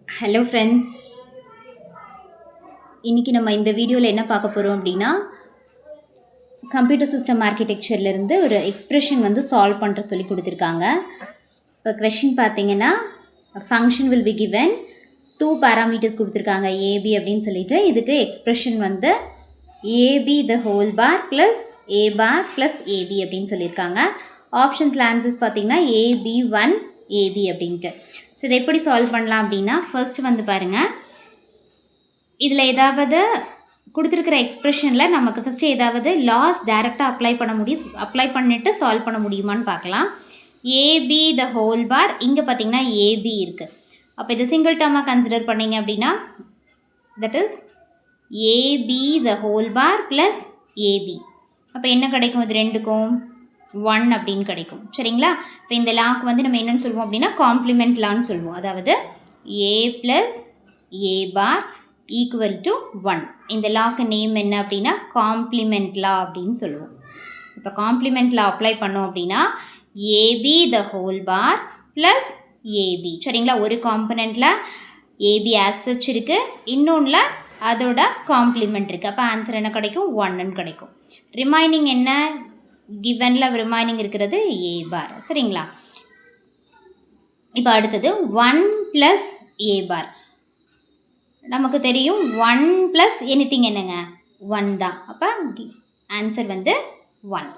Hello friends, இன்றைக்கி நம்ம இந்த வீடியோவில் என்ன பார்க்க போகிறோம் அப்படின்னா, கம்ப்யூட்டர் சிஸ்டம் ஆர்கிடெக்சர்லேருந்து ஒரு எக்ஸ்ப்ரெஷன் வந்து சால்வ் பண்ணுற சொல்லி கொடுத்துருக்காங்க. இப்போ கொஷின் பார்த்தீங்கன்னா, function will be given 2 parameters கொடுத்துருக்காங்க ஏபி அப்படின்னு சொல்லிட்டு. இதுக்கு எக்ஸ்ப்ரெஷன் வந்து AB the whole bar plus A bar plus AB அப்படின்னு சொல்லியிருக்காங்க. ஆப்ஷன்ஸில் ஆன்சர்ஸ் பார்த்தீங்கன்னா AB1 ஏபி அப்படின்ட்டு. ஸோ இதை எப்படி சால்வ் பண்ணலாம் அப்படின்னா, ஃபர்ஸ்ட் வந்து பாருங்கள், இதில் ஏதாவது கொடுத்துருக்கிற எக்ஸ்ப்ரெஷனில் நமக்கு ஃபஸ்ட்டு ஏதாவது லாஸ் டைரெக்டாக அப்ளை பண்ணிவிட்டு சால்வ் பண்ண முடியுமான்னு பார்க்கலாம். ஏபி த ஹோல் பார், இங்கே பார்த்தீங்கன்னா ஏபி இருக்குது. அப்போ இதை சிங்கிள் டேர்மாக கன்சிடர் பண்ணிங்க அப்படின்னா, that is AB the whole bar plus AB. அப்போ என்ன கிடைக்கும்? இது ரெண்டுக்கும் 1 அப்படின்னு கிடைக்கும். சரிங்களா? இப்போ இந்த லாக்கு வந்து நம்ம என்னென்னு சொல்லுவோம் அப்படின்னா, காம்ப்ளிமெண்ட் லான்னு சொல்லுவோம். அதாவது A plus A bar equal to 1. இந்த லாக்கு நேம் என்ன அப்படின்னா, காம்ப்ளிமெண்ட் லா அப்படின்னு சொல்லுவோம். இப்போ காம்ப்ளிமெண்ட் லா அப்ளை பண்ணோம் அப்படின்னா, AB the whole bar plus AB. சரிங்களா? ஒரு காம்பனண்ட்டில் ஏபி ஆசச் இருக்குது, இன்னொன்றில் அதோட காம்ப்ளிமெண்ட் இருக்குது. அப்போ ஆன்சர் என்ன கிடைக்கும்? 1ன்னு கிடைக்கும். ரிமைனிங் என்ன? கிவனில் ரிமைனிங் இருக்கிறது ஏ பார். சரிங்களா? இப்போ அடுத்தது 1 ப்ளஸ் ஏ பார். நமக்கு தெரியும் 1 ப்ளஸ் எனிதிங் என்னங்க? 1 தான். அப்போ ஆன்சர் வந்து 1.